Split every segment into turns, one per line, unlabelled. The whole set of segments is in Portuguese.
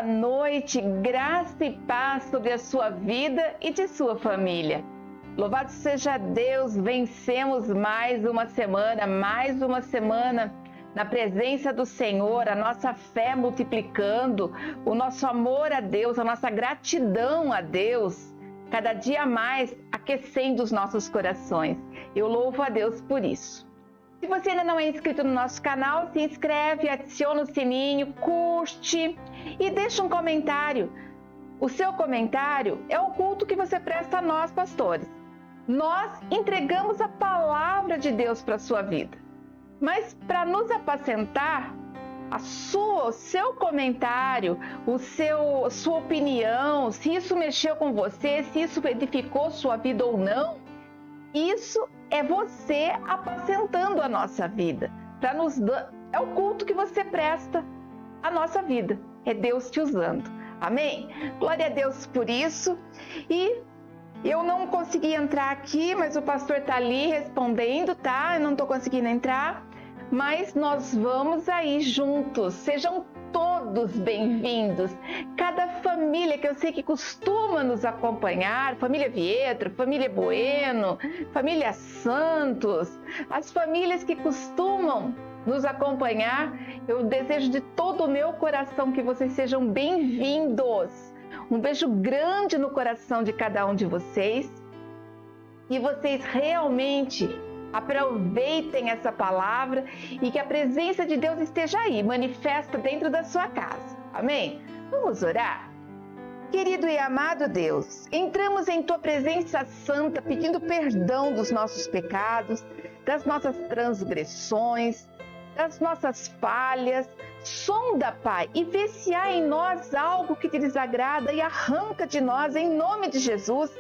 boa noite, graça e paz sobre a sua vida e de sua família. Louvado seja Deus, vencemos mais uma semana na presença do Senhor, a nossa fé multiplicando, o nosso amor a Deus, a nossa gratidão a Deus, cada dia mais aquecendo os nossos corações. Eu louvo a Deus por isso. Se você ainda não é inscrito no nosso canal, se inscreve, adiciona o sininho, curte e deixa um comentário. O seu comentário é o culto que você presta a nós, pastores. Nós entregamos a palavra de Deus para a sua vida. Mas para nos apacentar, o seu comentário, sua opinião, se isso mexeu com você, se isso edificou sua vida ou não, isso é você apacentando a nossa vida. É o culto que você presta à nossa vida. É Deus te usando. Amém? Glória a Deus por isso. E eu não consegui entrar aqui, mas o pastor está ali respondendo, tá? Eu não estou conseguindo entrar, mas nós vamos aí juntos. Sejam todos bem-vindos. Cada família que eu sei que costuma nos acompanhar, família Vietro, família Bueno, família Santos, as famílias que costumam nos acompanhar, eu desejo de todo o meu coração que vocês sejam bem-vindos. Um beijo grande no coração de cada um de vocês. E vocês realmente aproveitem essa palavra e que a presença de Deus esteja aí, manifesta dentro da sua casa. Amém? Vamos orar? Querido e amado Deus, entramos em Tua presença santa pedindo perdão dos nossos pecados, das nossas transgressões, das nossas falhas. Sonda, Pai, e vê se há em nós algo que te desagrada e arranca de nós em nome de Jesus.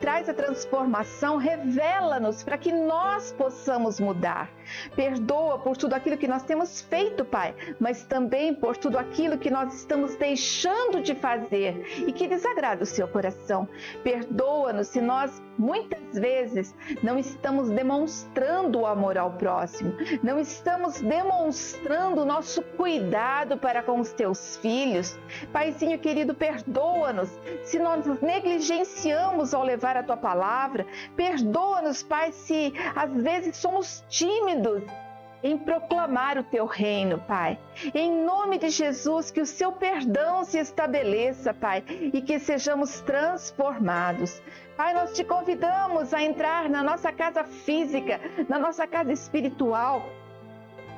Traz a transformação, revela-nos para que nós possamos mudar. Perdoa por tudo aquilo que nós temos feito, Pai, mas também por tudo aquilo que nós estamos deixando de fazer e que desagrada o seu coração. Perdoa-nos se nós muitas vezes não estamos demonstrando o amor ao próximo, não estamos demonstrando o nosso cuidado para com os teus filhos. Paizinho querido, perdoa-nos se nós negligenciamos ao levar a tua palavra. Perdoa-nos, Pai, se às vezes somos tímidos em proclamar o teu reino, Pai. Em nome de Jesus, que o seu perdão se estabeleça, Pai, e que sejamos transformados. Pai, nós te convidamos a entrar na nossa casa física, na nossa casa espiritual,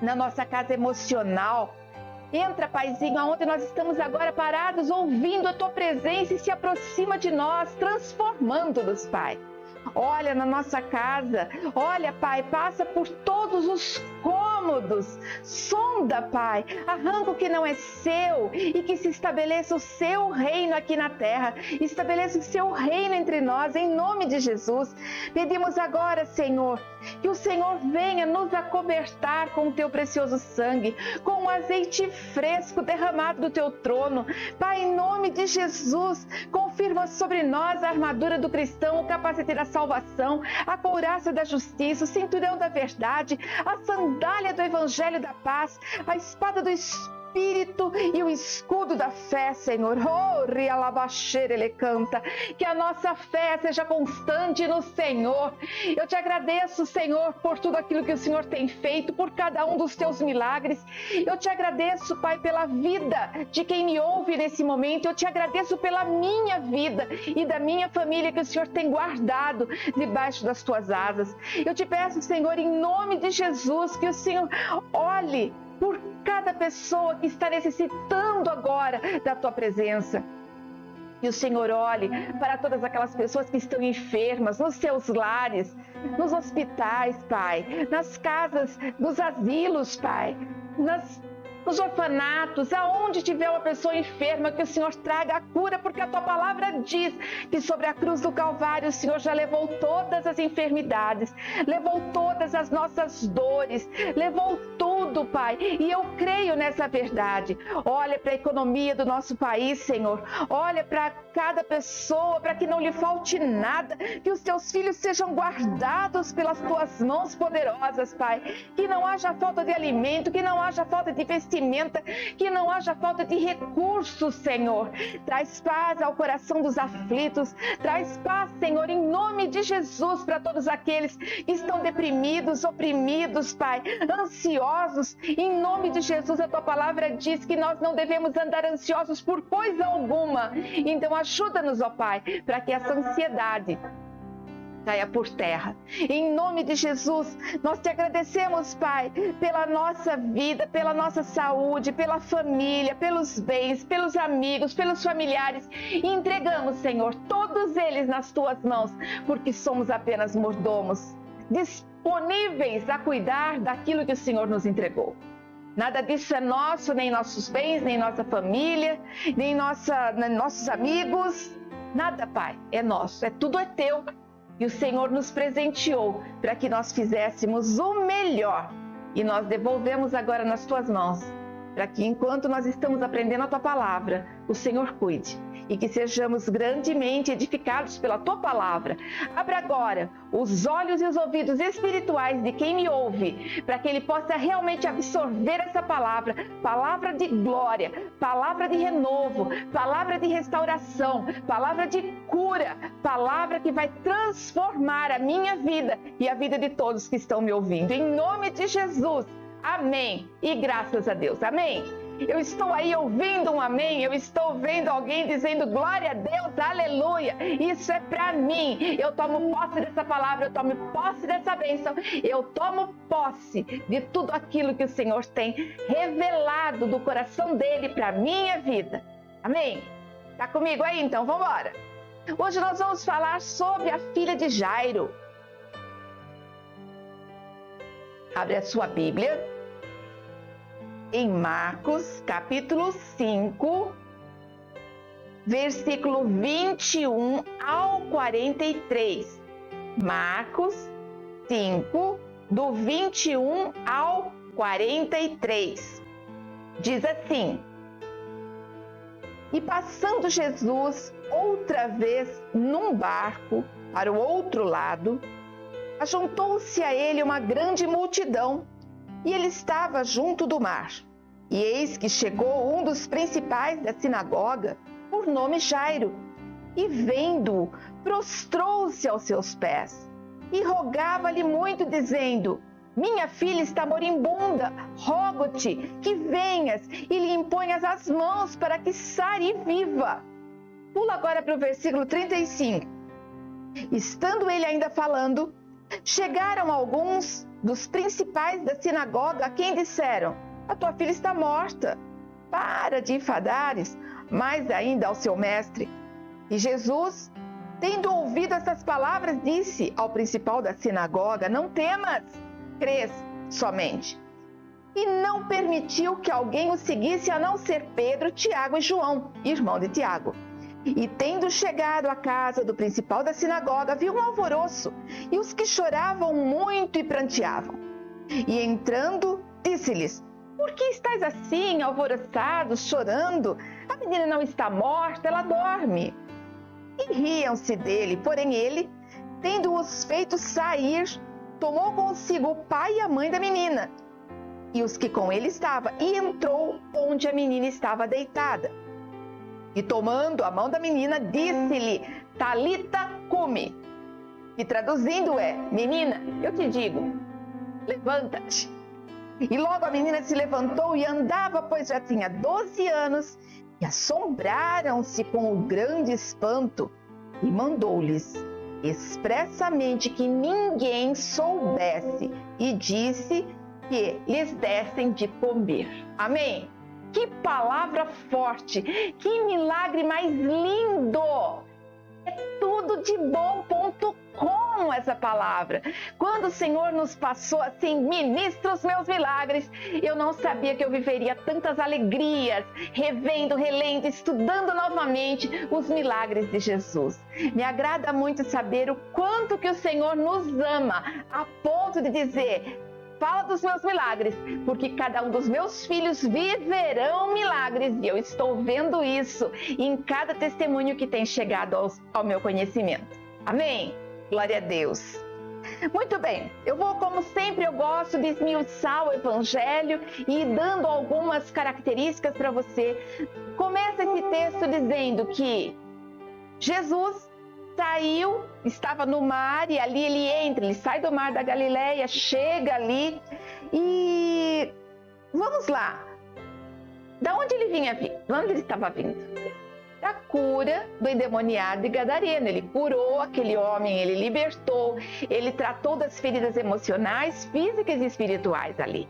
na nossa casa emocional. Entra, Paizinho, aonde nós estamos agora parados, ouvindo a Tua presença e se aproxima de nós, transformando-nos, Pai. Olha na nossa casa, olha, Pai, passa por todos os cômodos, sonda, Pai, arranca o que não é seu e que se estabeleça o seu reino aqui na terra, estabeleça o seu reino entre nós, em nome de Jesus. Pedimos agora, Senhor, que o Senhor venha nos acobertar com o teu precioso sangue, com o azeite fresco derramado do teu trono. Pai, em nome de Jesus, confirma sobre nós a armadura do cristão, o capacete da salvação, a couraça da justiça, o cinturão da verdade, a sandália do evangelho da paz, a espada do Espírito e o escudo da fé, Senhor. Oh, rialabaxer, ele canta. Que a nossa fé seja constante no Senhor. Eu te agradeço, Senhor, por tudo aquilo que o Senhor tem feito, por cada um dos teus milagres. Eu te agradeço, Pai, pela vida de quem me ouve nesse momento. Eu te agradeço pela minha vida e da minha família que o Senhor tem guardado debaixo das tuas asas. Eu te peço, Senhor, em nome de Jesus, que o Senhor olhe por cada pessoa que está necessitando agora da tua presença. Que o Senhor olhe para todas aquelas pessoas que estão enfermas, nos seus lares, nos hospitais, Pai, nas casas, nos asilos, Pai, nos orfanatos, aonde tiver uma pessoa enferma, que o Senhor traga a cura, porque a tua palavra diz que sobre a cruz do Calvário o Senhor já levou todas as enfermidades, levou todas as nossas dores, levou tudo, Pai, e eu creio nessa verdade. Olha para a economia do nosso país, Senhor, olha para cada pessoa, para que não lhe falte nada, que os teus filhos sejam guardados pelas tuas mãos poderosas, Pai, que não haja falta de alimento, que não haja falta de vestimenta, vestimenta, que não haja falta de recursos, Senhor. Traz paz ao coração dos aflitos, traz paz, Senhor, em nome de Jesus, para todos aqueles que estão deprimidos, oprimidos, Pai, ansiosos. Em nome de Jesus, a Tua palavra diz que nós não devemos andar ansiosos por coisa alguma. Então ajuda-nos, ó Pai, para que essa ansiedade caia por terra. Em nome de Jesus, nós te agradecemos, Pai, pela nossa vida, pela nossa saúde, pela família, pelos bens, pelos amigos, pelos familiares. E entregamos, Senhor, todos eles nas tuas mãos, porque somos apenas mordomos, disponíveis a cuidar daquilo que o Senhor nos entregou. Nada disso é nosso, nem nossos bens, nem nossa família, nem nossos amigos. Nada, Pai, é nosso, tudo é teu. E o Senhor nos presenteou para que nós fizéssemos o melhor. E nós devolvemos agora nas tuas mãos, para que enquanto nós estamos aprendendo a tua palavra, o Senhor cuide. E que sejamos grandemente edificados pela tua palavra. Abra agora os olhos e os ouvidos espirituais de quem me ouve, para que ele possa realmente absorver essa palavra, palavra de glória, palavra de renovo, palavra de restauração, palavra de cura, palavra que vai transformar a minha vida e a vida de todos que estão me ouvindo. Em nome de Jesus, amém. E graças a Deus, amém. Eu estou aí ouvindo um amém, eu estou vendo alguém dizendo glória a Deus, aleluia, isso é para mim. Eu tomo posse dessa palavra, eu tomo posse dessa bênção, eu tomo posse de tudo aquilo que o Senhor tem revelado do coração dele para a minha vida. Amém? Tá comigo aí? Então vamos embora. Hoje nós vamos falar sobre a filha de Jairo. Abre a sua Bíblia em Marcos, capítulo 5, versículo 21 ao 43. Marcos 5, do 21 ao 43. Diz assim: E passando Jesus outra vez num barco para o outro lado, ajuntou-se a ele uma grande multidão, e ele estava junto do mar. E eis que chegou um dos principais da sinagoga, por nome Jairo, e vendo-o, prostrou-se aos seus pés, e rogava-lhe muito, dizendo: Minha filha está moribunda, rogo-te que venhas e lhe imponhas as mãos para que sare viva. Pula agora para o versículo 35. Estando ele ainda falando, chegaram alguns dos principais da sinagoga, a quem disseram: A tua filha está morta, para de enfadares. Mais ainda ao seu mestre. E Jesus, tendo ouvido essas palavras, disse ao principal da sinagoga: Não temas, crês somente. E não permitiu que alguém o seguisse, a não ser Pedro, Tiago e João, irmão de Tiago. E tendo chegado à casa do principal da sinagoga, viu um alvoroço, e os que choravam muito e pranteavam. E entrando, disse-lhes: Por que estáis assim, alvoroçados, chorando? A menina não está morta, ela dorme. E riam-se dele, porém ele, tendo-os feito sair, tomou consigo o pai e a mãe da menina, e os que com ele estavam, e entrou onde a menina estava deitada. E tomando a mão da menina, disse-lhe: Talita cumi, que traduzindo é: Menina, eu te digo, levanta-te. E logo a menina se levantou e andava, pois já tinha 12 anos, e assombraram-se com o grande espanto, e mandou-lhes expressamente que ninguém soubesse, e disse que lhes dessem de comer. Amém? Que palavra forte, que milagre mais lindo! É tudo de bom.com essa palavra. Quando o Senhor nos passou assim, ministra os meus milagres, eu não sabia que eu viveria tantas alegrias, revendo, relendo, estudando novamente os milagres de Jesus. Me agrada muito saber o quanto que o Senhor nos ama, a ponto de dizer: Fala dos meus milagres, porque cada um dos meus filhos viverão milagres, e eu estou vendo isso em cada testemunho que tem chegado ao meu conhecimento. Amém? Glória a Deus. Muito bem, eu vou, como sempre, eu gosto de esmiuçar o Evangelho e ir dando algumas características para você. Começa esse texto dizendo que Jesus saiu, estava no mar e ali ele entra, ele sai do mar da Galileia, chega ali e vamos lá. Da onde ele vinha vindo? De onde ele estava vindo? Da cura do endemoniado e gadareno. Ele curou aquele homem, ele libertou, ele tratou das feridas emocionais, físicas e espirituais ali.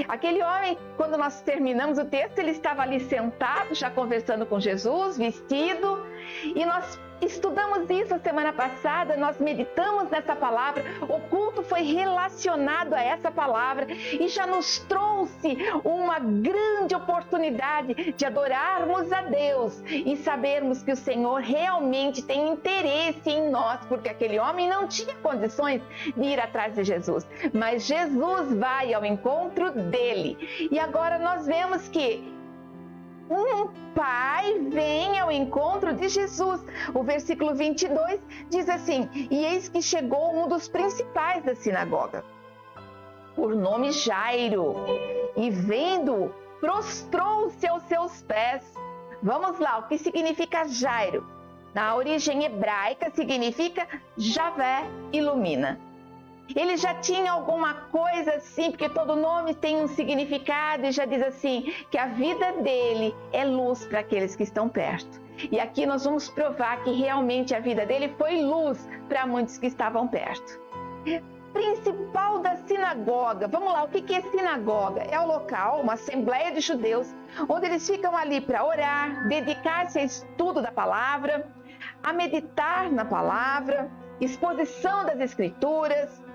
Aquele homem, quando nós terminamos o texto, ele estava ali sentado, já conversando com Jesus, vestido, e nós estudamos isso a semana passada, nós meditamos nessa palavra, o culto foi relacionado a essa palavra e já nos trouxe uma grande oportunidade de adorarmos a Deus e sabermos que o Senhor realmente tem interesse em nós, porque aquele homem não tinha condições de ir atrás de Jesus, mas Jesus vai ao encontro dele. E agora nós vemos que um pai vem ao encontro de Jesus. O versículo 22 diz assim: e eis que chegou um dos principais da sinagoga, por nome Jairo, e vendo-o, prostrou-se aos seus pés. Vamos lá, o que significa Jairo? Na origem hebraica significa Javé ilumina. Ele já tinha alguma coisa assim, porque todo nome tem um significado e já diz assim, que a vida dele é luz para aqueles que estão perto. E aqui nós vamos provar que realmente a vida dele foi luz para muitos que estavam perto. Principal da sinagoga. Vamos lá, o que é sinagoga? É o local, uma assembleia de judeus, onde eles ficam ali para orar, dedicar-se ao estudo da palavra, a meditar na palavra, exposição das escrituras.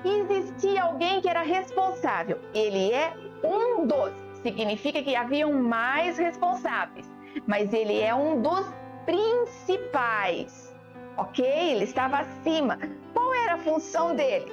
Existia alguém que era responsável. Ele é um dos. Significa que haviam mais responsáveis, mas ele é um dos principais. Ok? Ele estava acima. Qual era a função dele?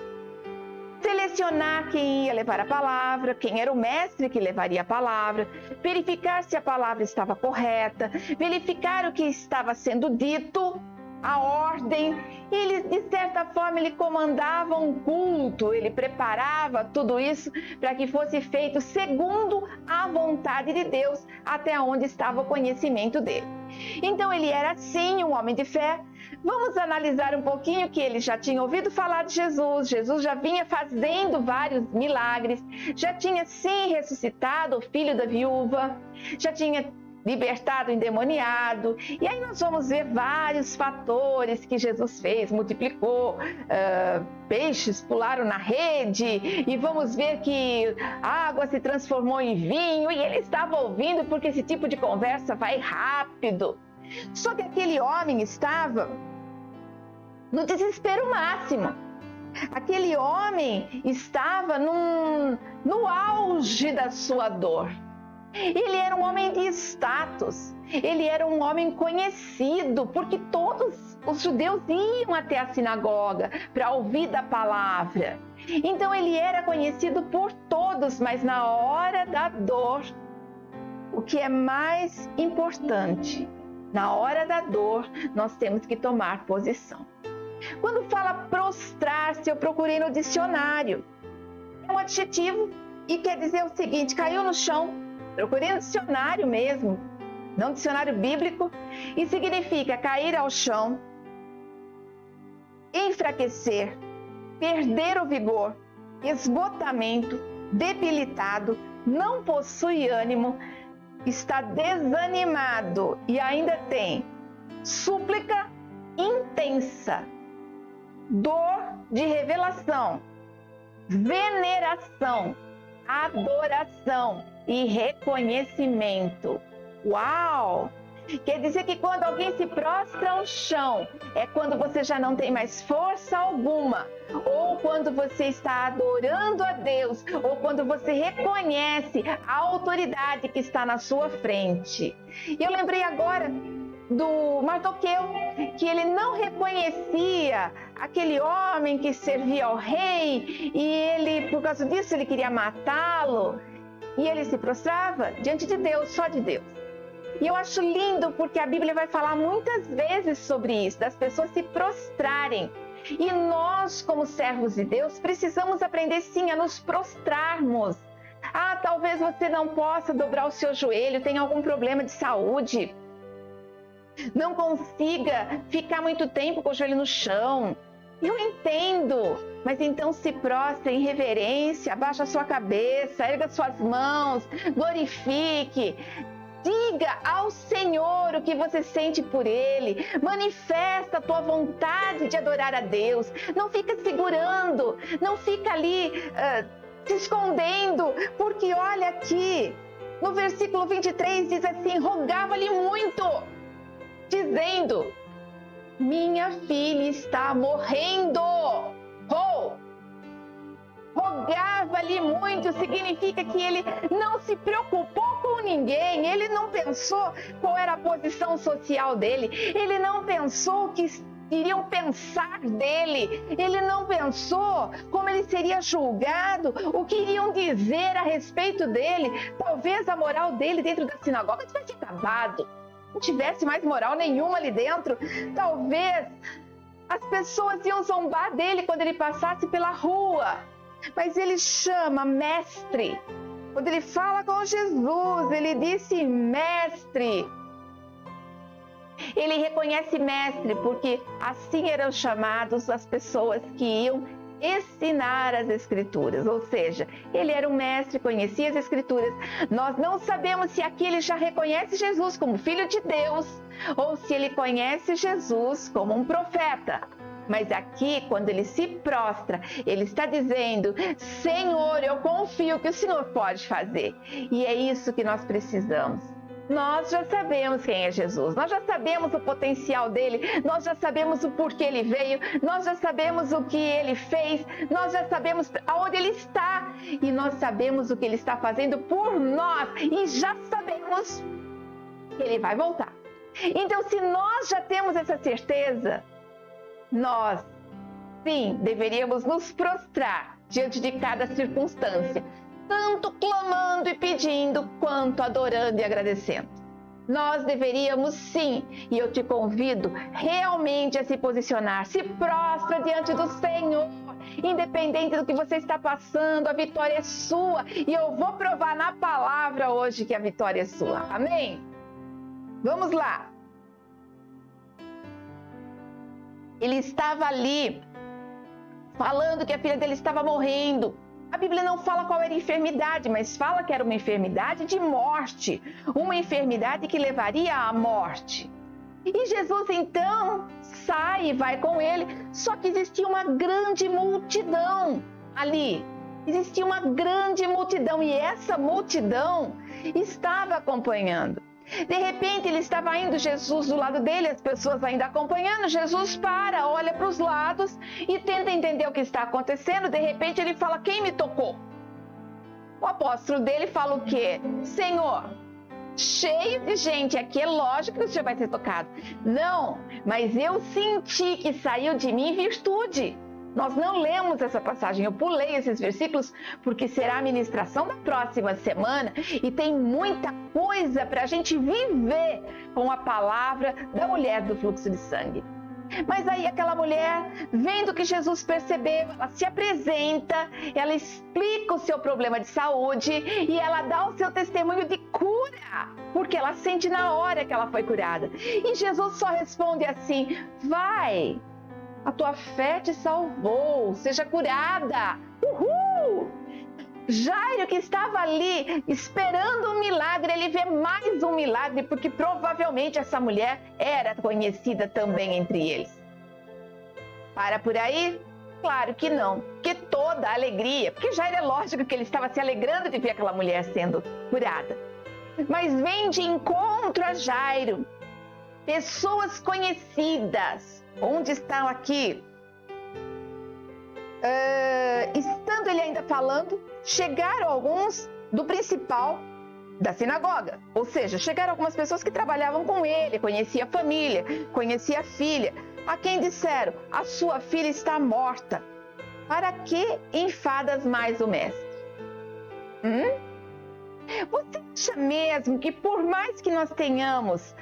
Selecionar quem ia levar a palavra, quem era o mestre que levaria a palavra, verificar se a palavra estava correta, verificar o que estava sendo dito, a ordem. Ele, de certa forma, ele comandava um culto, ele preparava tudo isso para que fosse feito segundo a vontade de Deus, até onde estava o conhecimento dele. Então ele era sim um homem de fé. Vamos analisar um pouquinho que ele já tinha ouvido falar de Jesus. Jesus já vinha fazendo vários milagres, já tinha sim ressuscitado o filho da viúva, já tinha libertado o endemoniado. E aí nós vamos ver vários fatores que Jesus fez, multiplicou, peixes pularam na rede, e vamos ver que a água se transformou em vinho, e ele estava ouvindo, porque esse tipo de conversa vai rápido. Só que aquele homem estava no desespero máximo. Aquele homem estava no auge da sua dor. Ele era um homem de status, ele era um homem conhecido, porque todos os judeus iam até a sinagoga para ouvir da palavra. Então ele era conhecido por todos, mas na hora da dor, o que é mais importante, na hora da dor, nós temos que tomar posição. Quando fala prostrar-se, eu procurei no dicionário. É um adjetivo e quer dizer o seguinte: caiu no chão. Procurei no dicionário mesmo, não dicionário bíblico, e significa cair ao chão, enfraquecer, perder o vigor, esgotamento, debilitado, não possui ânimo, está desanimado, e ainda tem súplica intensa, dor de revelação, veneração, adoração e reconhecimento. Uau! Quer dizer que quando alguém se prostra ao chão, é quando você já não tem mais força alguma, ou quando você está adorando a Deus, ou quando você reconhece a autoridade que está na sua frente. E eu lembrei agora do Mardoqueu, que ele não reconhecia aquele homem que servia ao rei, e ele, por causa disso, ele queria matá-lo, e ele se prostrava diante de Deus, só de Deus. E eu acho lindo porque a Bíblia vai falar muitas vezes sobre isso, das pessoas se prostrarem. E nós, como servos de Deus, precisamos aprender sim a nos prostrarmos. Talvez você não possa dobrar o seu joelho, tem algum problema de saúde, não consiga ficar muito tempo com o joelho no chão. Eu entendo, mas então se prostre em reverência, abaixa a sua cabeça, erga suas mãos, glorifique. Diga ao Senhor o que você sente por Ele. Manifesta a tua vontade de adorar a Deus. Não fica segurando, não fica ali se escondendo, porque olha aqui, no versículo 23 diz assim: rogava-lhe muito, dizendo: minha filha está morrendo. Rogava-lhe muito significa que ele não se preocupou com ninguém, ele não pensou qual era a posição social dele, ele não pensou o que iriam pensar dele, ele não pensou como ele seria julgado, o que iriam dizer a respeito dele. Talvez a moral dele dentro da sinagoga tivesse acabado, não tivesse mais moral nenhuma ali dentro. Talvez as pessoas iam zombar dele quando ele passasse pela rua. Mas ele chama mestre. Quando ele fala com Jesus, ele disse mestre. Ele reconhece mestre porque assim eram chamados as pessoas que iam ensinar as Escrituras. Ou seja, ele era um mestre, conhecia as Escrituras. Nós não sabemos se aqui ele já reconhece Jesus como Filho de Deus ou se ele conhece Jesus como um profeta. Mas aqui, quando ele se prostra, ele está dizendo: Senhor, eu confio que o Senhor pode fazer. E é isso que nós precisamos. Nós já sabemos quem é Jesus, nós já sabemos o potencial dele, nós já sabemos o porquê ele veio, nós já sabemos o que ele fez, nós já sabemos aonde ele está e nós sabemos o que ele está fazendo por nós e já sabemos que ele vai voltar. Então, se nós já temos essa certeza, nós, sim, deveríamos nos prostrar diante de cada circunstância, tanto clamando e pedindo, quanto adorando e agradecendo. Nós deveríamos sim, e eu te convido realmente a se posicionar, se prostra diante do Senhor, independente do que você está passando, a vitória é sua, e eu vou provar na palavra hoje que a vitória é sua, amém? Vamos lá. Ele estava ali, falando que a filha dele estava morrendo. A Bíblia não fala qual era a enfermidade, mas fala que era uma enfermidade de morte, uma enfermidade que levaria à morte. E Jesus então sai e vai com ele, só que existia uma grande multidão ali. Existia uma grande multidão e essa multidão estava acompanhando. De repente ele estava indo, Jesus do lado dele, as pessoas ainda acompanhando. Jesus para, olha para os lados e tenta entender o que está acontecendo. De repente ele fala: quem me tocou? O apóstolo dele fala o quê? Senhor, cheio de gente aqui, é lógico que o Senhor vai ser tocado. Não, mas eu senti que saiu de mim virtude. Nós não lemos essa passagem, eu pulei esses versículos porque será a ministração da próxima semana e tem muita coisa para a gente viver com a palavra da mulher do fluxo de sangue. Mas aí aquela mulher, vendo que Jesus percebeu, ela se apresenta, ela explica o seu problema de saúde e ela dá o seu testemunho de cura, porque ela sente na hora que ela foi curada. E Jesus só responde assim: vai, a tua fé te salvou, seja curada. Uhul! Jairo, que estava ali esperando um milagre, ele vê mais um milagre, porque provavelmente essa mulher era conhecida também entre eles. Para por aí? Claro que não, que toda a alegria, porque Jairo é lógico que ele estava se alegrando de ver aquela mulher sendo curada. Mas vem de encontro a Jairo pessoas conhecidas. Onde estão aqui? Estando ele ainda falando, chegaram alguns do principal da sinagoga. Ou seja, chegaram algumas pessoas que trabalhavam com ele, conhecia a família, conhecia a filha, a quem disseram: a sua filha está morta. Para que enfadas mais o mestre? Você acha mesmo que por mais que nós tenhamos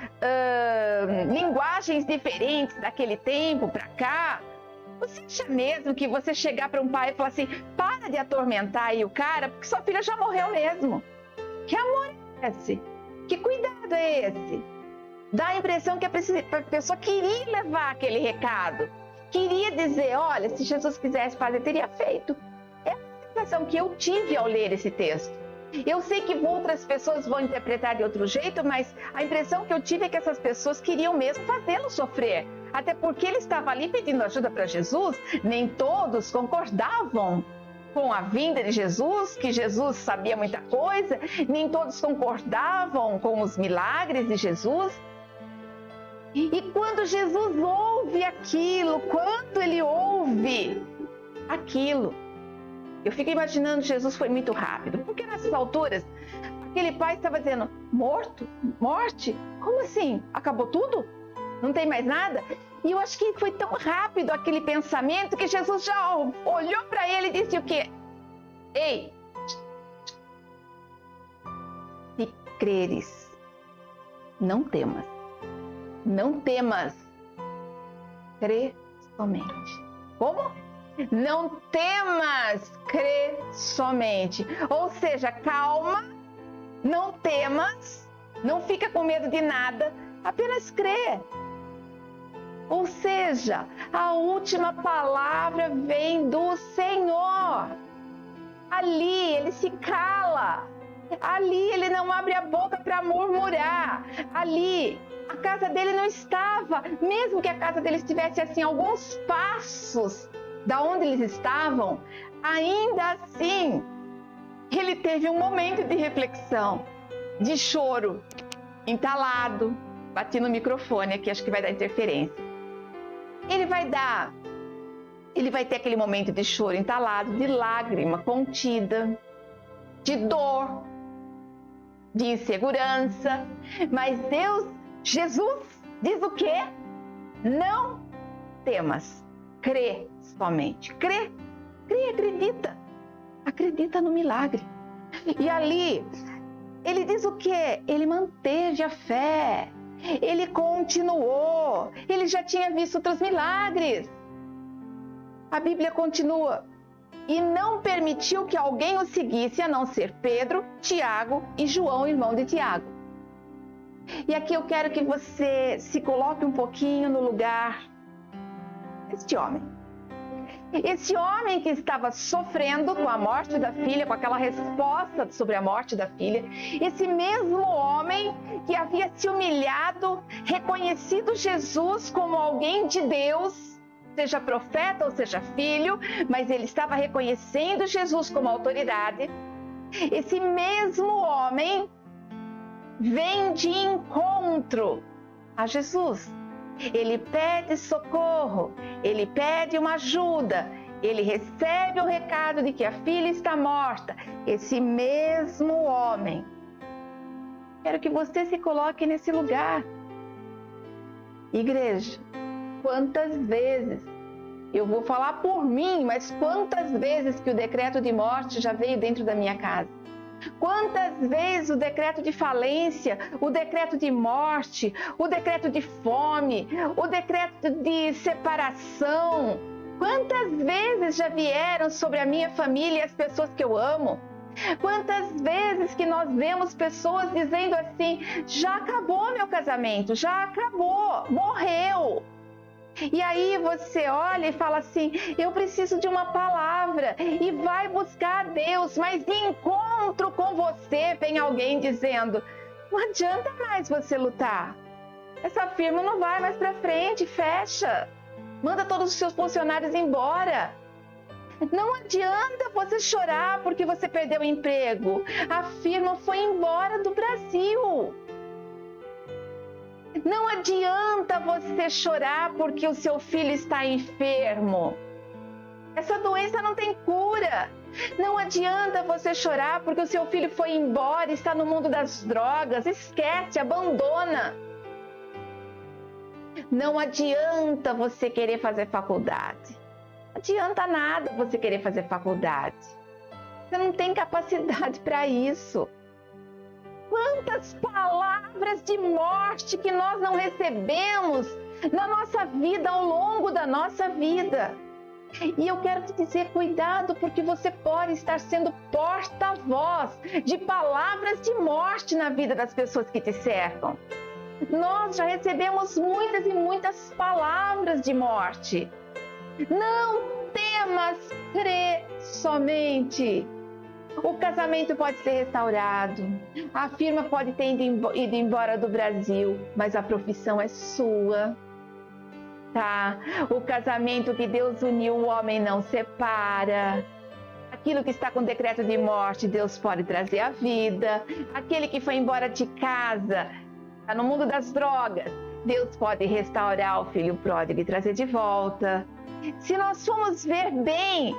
linguagens diferentes daquele tempo para cá, Você acha mesmo que você chegar para um pai e falar assim, para de atormentar aí o cara, porque sua filha já morreu mesmo? Que amor é esse? Que cuidado é esse? Dá a impressão que a pessoa queria levar aquele recado. Queria dizer, olha, se Jesus quisesse fazer, teria feito. É a impressão que eu tive ao ler esse texto. Eu sei que outras pessoas vão interpretar de outro jeito, mas a impressão que eu tive é que essas pessoas queriam mesmo fazê-lo sofrer. Até porque ele estava ali pedindo ajuda para Jesus, nem todos concordavam com a vinda de Jesus, que Jesus sabia muita coisa, nem todos concordavam com os milagres de Jesus. E quando Jesus ouve aquilo, quando ele ouve aquilo, eu fico imaginando, Jesus foi muito rápido, porque nessas alturas, aquele pai estava dizendo, morto? Morte? Como assim? Acabou tudo? Não tem mais nada? E eu acho que foi tão rápido aquele pensamento que Jesus já olhou para ele e disse o quê? Ei, se creres, não temas. Não temas, crê somente. Como? Não temas, crê somente. Ou seja, calma, não temas, não fica com medo de nada, apenas crê. Ou seja, a última palavra vem do Senhor. Ali ele se cala, ali ele não abre a boca para murmurar, ali a casa dele não estava, mesmo que a casa dele estivesse assim, alguns passos da onde eles estavam, ainda assim, ele teve um momento de reflexão, de choro, entalado, bati no microfone aqui, acho que vai dar interferência. Ele vai ter aquele momento de choro entalado, de lágrima contida, de dor, de insegurança, mas Jesus diz o quê? Não temas, crê somente. Crê, acredita no milagre. E ali, ele diz o quê? Ele manteve a fé, ele continuou, ele já tinha visto outros milagres. A Bíblia continua, e não permitiu que alguém o seguisse, a não ser Pedro, Tiago e João, irmão de Tiago. E aqui eu quero que você se coloque um pouquinho no lugar deste homem. Esse homem que estava sofrendo com a morte da filha, com aquela resposta sobre a morte da filha. Esse mesmo homem que havia se humilhado, reconhecido Jesus como alguém de Deus, seja profeta ou seja filho, mas ele estava reconhecendo Jesus como autoridade. Esse mesmo homem vem de encontro a Jesus. Ele pede socorro, ele pede uma ajuda, ele recebe o recado de que a filha está morta. Esse mesmo homem. Quero que você se coloque nesse lugar. Igreja, quantas vezes, eu vou falar por mim, mas quantas vezes que o decreto de morte já veio dentro da minha casa? Quantas vezes o decreto de falência, o decreto de morte, o decreto de fome, o decreto de separação, quantas vezes já vieram sobre a minha família e as pessoas que eu amo? Quantas vezes que nós vemos pessoas dizendo assim, já acabou meu casamento, já acabou, morreu. E aí você olha e fala assim, eu preciso de uma palavra, e vai buscar a Deus, mas de encontro com você vem alguém dizendo, não adianta mais você lutar, essa firma não vai mais para frente, fecha, manda todos os seus funcionários embora. Não adianta você chorar porque você perdeu o emprego, a firma foi embora do Brasil. Não adianta você chorar porque o seu filho está enfermo. Essa doença não tem cura. Não adianta você chorar porque o seu filho foi embora e está no mundo das drogas. Esquece, abandona. Não adianta você querer fazer faculdade. Não adianta nada você querer fazer faculdade. Você não tem capacidade para isso. Quantas palavras de morte que nós não recebemos na nossa vida, ao longo da nossa vida. E eu quero te dizer, cuidado, porque você pode estar sendo porta-voz de palavras de morte na vida das pessoas que te cercam. Nós já recebemos muitas e muitas palavras de morte. Não temas, crê somente. O casamento pode ser restaurado, a firma pode ter ido embora do Brasil, mas a profissão é sua. Tá? O casamento que Deus uniu, o homem não separa. Aquilo que está com decreto de morte, Deus pode trazer à vida. Aquele que foi embora de casa, está no mundo das drogas, Deus pode restaurar o filho pródigo e trazer de volta. Se nós formos ver bem,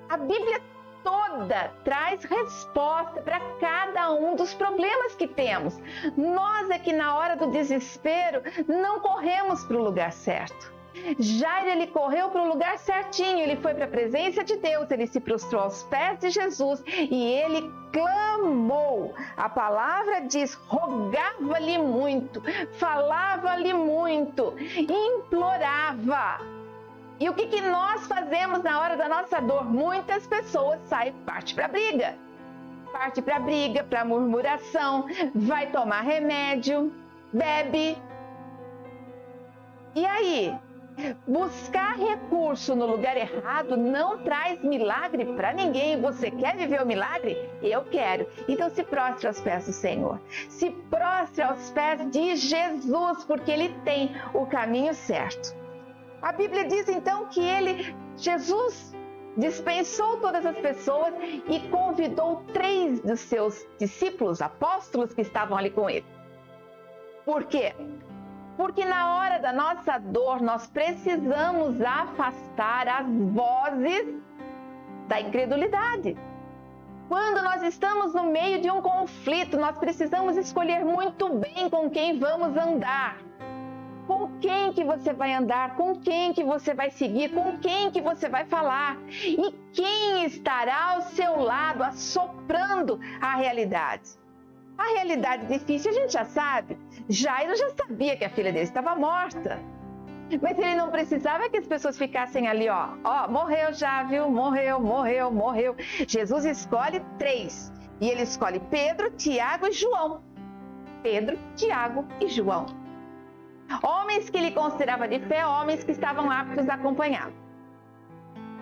a Bíblia toda traz resposta para cada um dos problemas que temos. Nós é que na hora do desespero não corremos para o lugar certo. Jairo, ele correu para o lugar certinho, ele foi para a presença de Deus, ele se prostrou aos pés de Jesus e ele clamou. A palavra diz, rogava-lhe muito, falava-lhe muito, implorava. E o que nós fazemos na hora da nossa dor? Muitas pessoas partem para a briga. Parte para a briga, para a murmuração, vai tomar remédio, bebe. E aí? Buscar recurso no lugar errado não traz milagre para ninguém. Você quer viver o milagre? Eu quero. Então se prostre aos pés do Senhor. Se prostre aos pés de Jesus, porque Ele tem o caminho certo. A Bíblia diz então que Jesus dispensou todas as pessoas e convidou 3 dos seus discípulos, apóstolos que estavam ali com ele. Por quê? Porque na hora da nossa dor, nós precisamos afastar as vozes da incredulidade. Quando nós estamos no meio de um conflito, nós precisamos escolher muito bem com quem vamos andar. Com quem que você vai andar, com quem que você vai seguir, com quem que você vai falar. E quem estará ao seu lado, assoprando a realidade. A realidade difícil a gente já sabe. Jairo já sabia que a filha dele estava morta. Mas ele não precisava que as pessoas ficassem ali, ó, morreu já, viu? Morreu. Jesus escolhe 3. E ele escolhe Pedro, Tiago e João. Pedro, Tiago e João. Homens que ele considerava de fé, homens que estavam aptos a acompanhá-lo.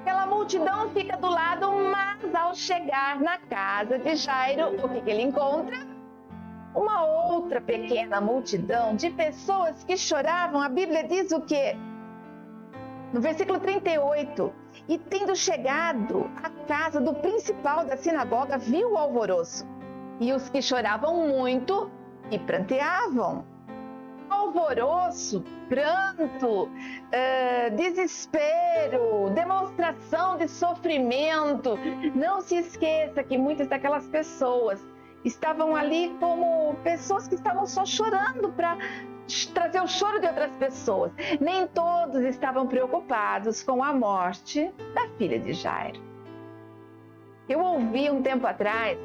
Aquela multidão fica do lado, mas ao chegar na casa de Jairo, o que ele encontra? Uma outra pequena multidão de pessoas que choravam. A Bíblia diz o quê? No versículo 38, e tendo chegado à casa do principal da sinagoga, viu o alvoroço, e os que choravam muito e pranteavam. Alvoroço, pranto, desespero, demonstração de sofrimento. Não se esqueça que muitas daquelas pessoas estavam ali como pessoas que estavam só chorando para trazer o choro de outras pessoas. Nem todos estavam preocupados com a morte da filha de Jairo. Eu ouvi um tempo atrás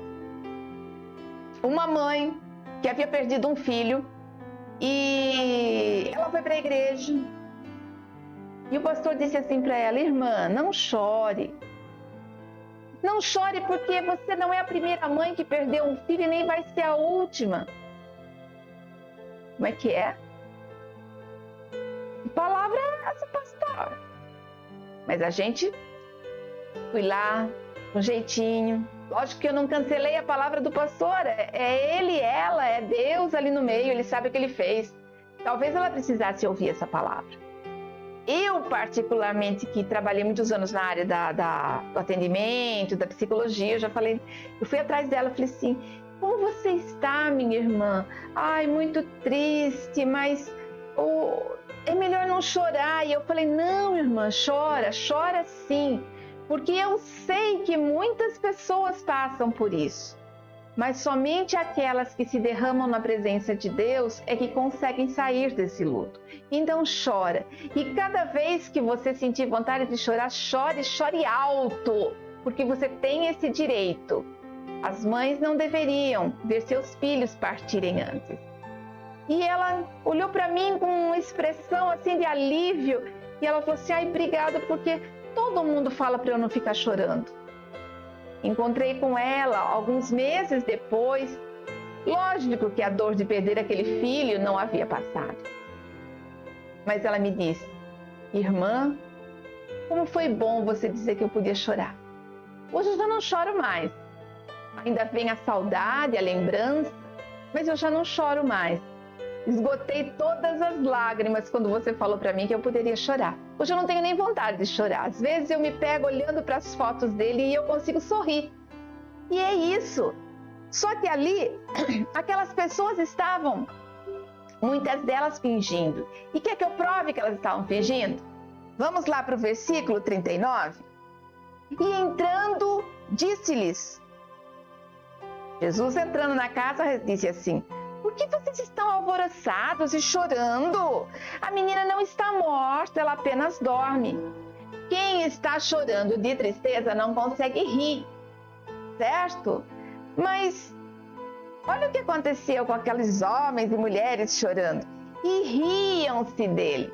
uma mãe que havia perdido um filho e ela foi para a igreja e o pastor disse assim para ela: irmã, não chore. Não chore porque você não é a primeira mãe que perdeu um filho e nem vai ser a última. Como é que é? Que palavra é essa, pastor? Mas a gente fui lá, com jeitinho. Lógico que eu não cancelei a palavra do pastor. É ele, ela, é Deus ali no meio. Ele sabe o que ele fez. Talvez ela precisasse ouvir essa palavra. Eu, particularmente, que trabalhei muitos anos na área do atendimento, da psicologia, eu fui atrás dela e falei assim: como você está, minha irmã? Ai, muito triste, mas é melhor não chorar. E eu falei: não, irmã, chora sim. Porque eu sei que muitas pessoas passam por isso. Mas somente aquelas que se derramam na presença de Deus é que conseguem sair desse luto. Então chora. E cada vez que você sentir vontade de chorar, chore alto. Porque você tem esse direito. As mães não deveriam ver seus filhos partirem antes. E ela olhou para mim com uma expressão assim de alívio. E ela falou assim: ai, obrigada, porque todo mundo fala para eu não ficar chorando. Encontrei com ela alguns meses depois. Lógico que a dor de perder aquele filho não havia passado. Mas ela me disse: irmã, como foi bom você dizer que eu podia chorar. Hoje eu já não choro mais. Ainda vem a saudade, a lembrança, mas eu já não choro mais. Esgotei todas as lágrimas quando você falou para mim que eu poderia chorar. Hoje eu não tenho nem vontade de chorar. Às vezes eu me pego olhando para as fotos dele e eu consigo sorrir. E é isso. Só que ali, aquelas pessoas estavam, muitas delas fingindo. E quer que eu prove que elas estavam fingindo? Vamos lá para o versículo 39. E entrando, disse-lhes, Jesus entrando na casa, disse assim: por que vocês estão alvoroçados e chorando? A menina não está morta, ela apenas dorme. Quem está chorando de tristeza não consegue rir, certo? Mas olha o que aconteceu com aqueles homens e mulheres chorando. E riam-se dele.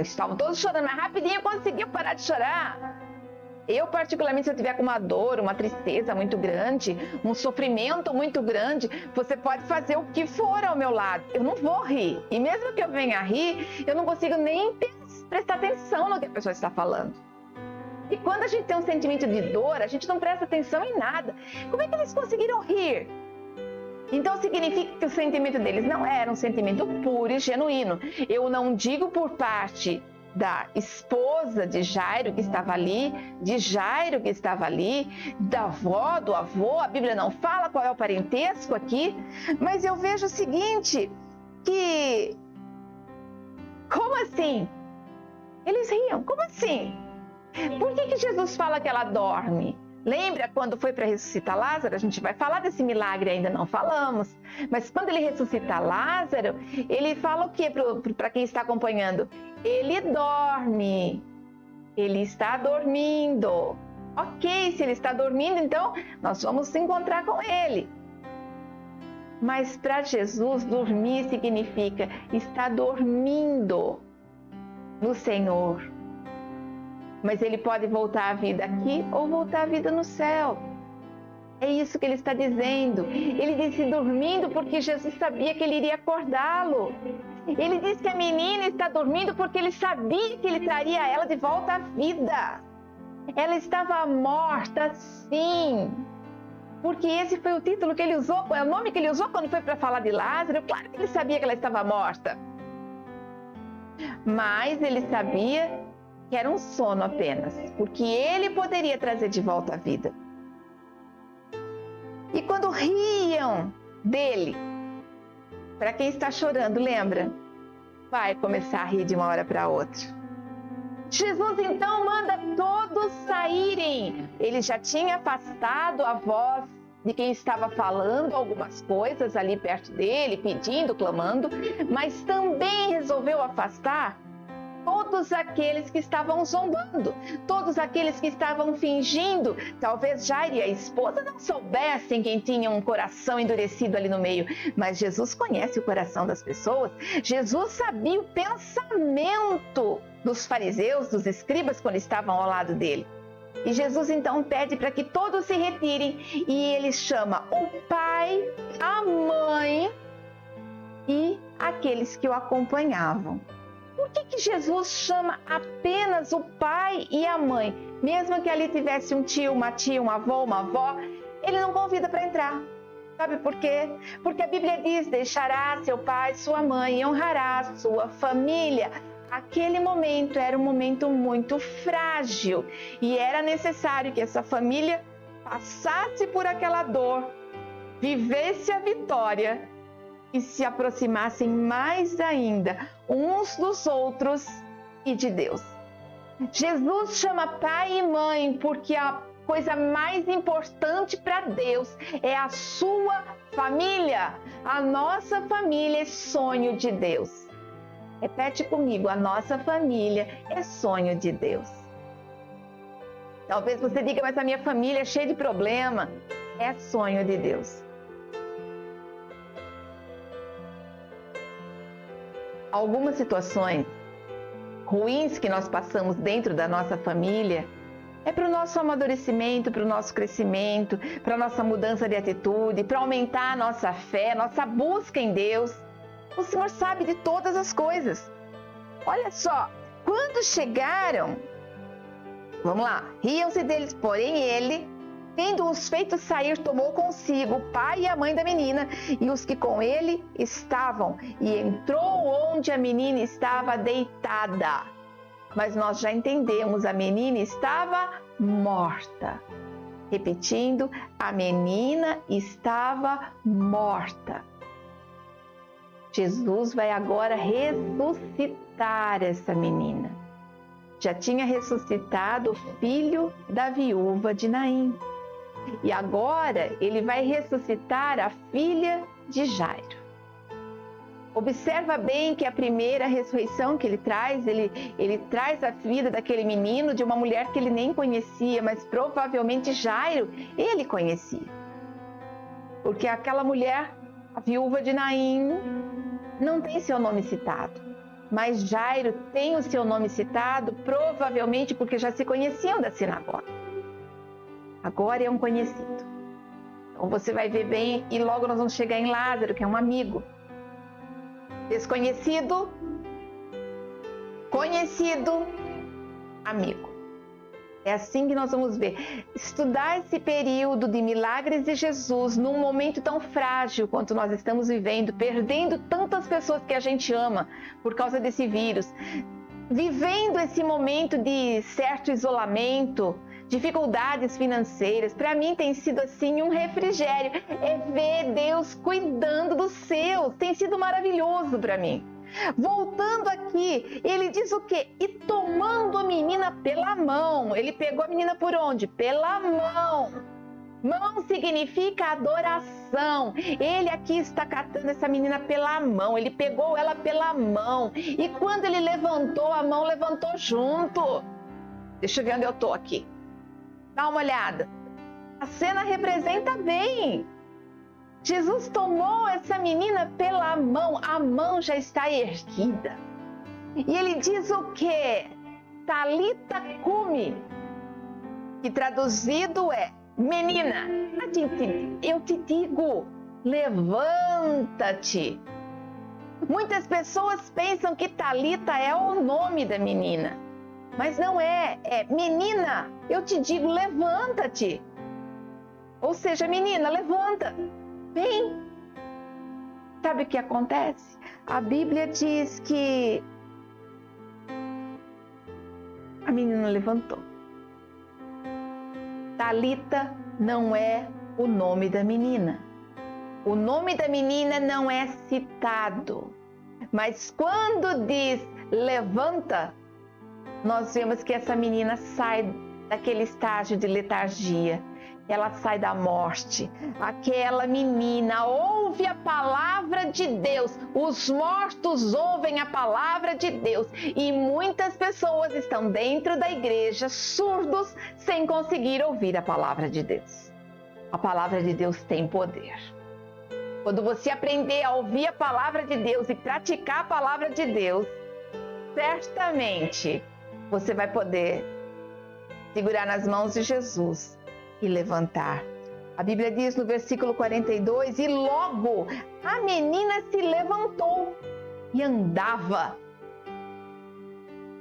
Estavam todos chorando, mas rapidinho conseguiu parar de chorar. Eu, particularmente, se eu tiver com uma dor, uma tristeza muito grande, um sofrimento muito grande, você pode fazer o que for ao meu lado. Eu não vou rir. E mesmo que eu venha a rir, eu não consigo nem prestar atenção no que a pessoa está falando. E quando a gente tem um sentimento de dor, a gente não presta atenção em nada. Como é que eles conseguiram rir? Então significa que o sentimento deles não era um sentimento puro e genuíno. Eu não digo por parte da esposa de Jairo que estava ali, de Jairo que estava ali, da avó, do avô, a Bíblia não fala qual é o parentesco aqui, mas eu vejo o seguinte, que... Como assim? Eles riam, como assim? Por que Jesus fala que ela dorme? Lembra quando foi para ressuscitar Lázaro? A gente vai falar desse milagre, ainda não falamos. Mas quando ele ressuscita Lázaro, ele fala o que para quem está acompanhando? Ele dorme. Ele está dormindo. Ok, se ele está dormindo, então nós vamos nos encontrar com ele. Mas para Jesus, dormir significa estar dormindo no Senhor. Mas ele pode voltar à vida aqui ou voltar à vida no céu. É isso que ele está dizendo. Ele disse dormindo porque Jesus sabia que ele iria acordá-lo. Ele disse que a menina está dormindo porque ele sabia que ele traria ela de volta à vida. Ela estava morta, sim. Porque esse foi o título que ele usou, é o nome que ele usou quando foi para falar de Lázaro. Claro que ele sabia que ela estava morta. Mas ele sabia que era um sono apenas, porque ele poderia trazer de volta a vida. E quando riam dele, para quem está chorando, lembra? Vai começar a rir de uma hora para outra. Jesus então manda todos saírem. Ele já tinha afastado a voz de quem estava falando algumas coisas ali perto dele, pedindo, clamando, mas também resolveu afastar todos aqueles que estavam zombando, todos aqueles que estavam fingindo. Talvez Jairo e a esposa não soubessem quem tinha um coração endurecido ali no meio, mas Jesus conhece o coração das pessoas. Jesus sabia o pensamento dos fariseus, dos escribas, quando estavam ao lado dele. E Jesus então pede para que todos se retirem e ele chama o pai, a mãe e aqueles que o acompanhavam. Por que Jesus chama apenas o pai e a mãe? Mesmo que ali tivesse um tio, uma tia, um avô, uma avó, ele não convida para entrar. Sabe por quê? Porque a Bíblia diz: deixará seu pai, sua mãe e honrará sua família. Aquele momento era um momento muito frágil e era necessário que essa família passasse por aquela dor, vivesse a vitória e se aproximassem mais ainda uns dos outros e de Deus. Jesus chama pai e mãe porque a coisa mais importante para Deus é a sua família. A nossa família é sonho de Deus. Repete comigo: a nossa família é sonho de Deus. Talvez você diga: mas a minha família é cheia de problema. É sonho de Deus. Algumas situações ruins que nós passamos dentro da nossa família, é para o nosso amadurecimento, para o nosso crescimento, para a nossa mudança de atitude, para aumentar a nossa fé, nossa busca em Deus. O Senhor sabe de todas as coisas. Olha só, quando chegaram, vamos lá, riam-se deles, porém ele, tendo-os feito sair, tomou consigo o pai e a mãe da menina e os que com ele estavam, e entrou onde a menina estava deitada. Mas nós já entendemos, a menina estava morta. Repetindo, a menina estava morta. Jesus vai agora ressuscitar essa menina. Já tinha ressuscitado o filho da viúva de Naim. E agora ele vai ressuscitar a filha de Jairo. Observa bem que a primeira ressurreição que ele traz traz a vida daquele menino de uma mulher que ele nem conhecia, mas provavelmente Jairo ele conhecia. Porque aquela mulher, a viúva de Naim, não tem seu nome citado. Mas Jairo tem o seu nome citado, provavelmente porque já se conheciam da sinagoga. Agora é um conhecido. Então você vai ver bem e logo nós vamos chegar em Lázaro, que é um amigo. Desconhecido, conhecido, amigo. É assim que nós vamos ver. Estudar esse período de milagres de Jesus num momento tão frágil quanto nós estamos vivendo, perdendo tantas pessoas que a gente ama por causa desse vírus, vivendo esse momento de certo isolamento, dificuldades financeiras, para mim tem sido assim um refrigério, é ver Deus cuidando dos seus, tem sido maravilhoso para mim. Voltando aqui, ele diz o quê? E tomando a menina pela mão, ele pegou a menina por onde? Pela mão. Mão significa adoração. Ele aqui está catando essa menina pela mão, ele pegou ela pela mão. E quando ele levantou a mão, levantou junto. Deixa eu ver onde eu estou aqui. Dá uma olhada. A cena representa bem. Jesus tomou essa menina pela mão, a mão já está erguida. E ele diz o quê? Talita cumi, que traduzido é: menina, eu te digo, levanta-te. Muitas pessoas pensam que Talita é o nome da menina, mas não é, é menina, eu te digo, levanta-te. Ou seja, menina, levanta. Vem! Sabe o que acontece? A Bíblia diz que a menina levantou. Talita não é o nome da menina. O nome da menina não é citado. Mas quando diz levanta, nós vemos que essa menina sai daquele estágio de letargia. Ela sai da morte. Aquela menina ouve a palavra de Deus. Os mortos ouvem a palavra de Deus. E muitas pessoas estão dentro da igreja surdos, sem conseguir ouvir a palavra de Deus. A palavra de Deus tem poder. Quando você aprender a ouvir a palavra de Deus e praticar a palavra de Deus, certamente você vai poder segurar nas mãos de Jesus e levantar. A Bíblia diz no versículo 42, e logo a menina se levantou e andava.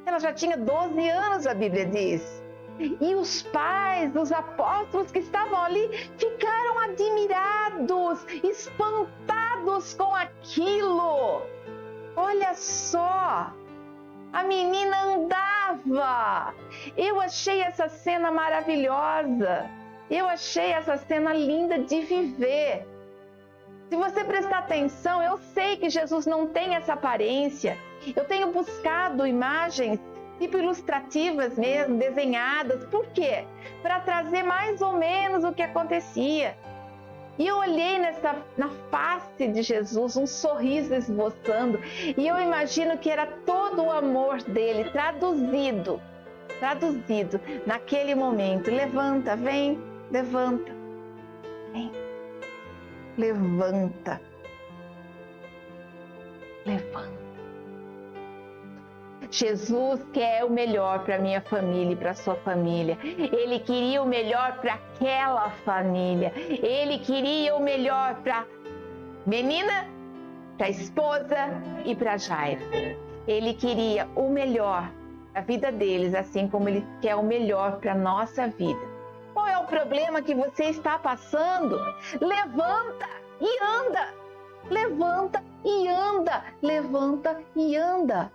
Ela já tinha 12 anos, a Bíblia diz. E os pais dos apóstolos que estavam ali ficaram admirados, espantados com aquilo. Olha só, a menina andava. Eu achei essa cena maravilhosa. Eu achei essa cena linda de viver. Se você prestar atenção, eu sei que Jesus não tem essa aparência. Eu tenho buscado imagens tipo ilustrativas mesmo, desenhadas. Por quê? Para trazer mais ou menos o que acontecia. E eu olhei na face de Jesus, um sorriso esboçando, e eu imagino que era todo o amor dele traduzido naquele momento. Levanta, vem, levanta, vem, levanta, levanta. Jesus quer o melhor para minha família e para sua família. Ele queria o melhor para aquela família. Ele queria o melhor para menina, para a esposa e para Jairo. Ele queria o melhor para a vida deles, assim como Ele quer o melhor para a nossa vida. Qual é o problema que você está passando? Levanta e anda! Levanta e anda! Levanta e anda!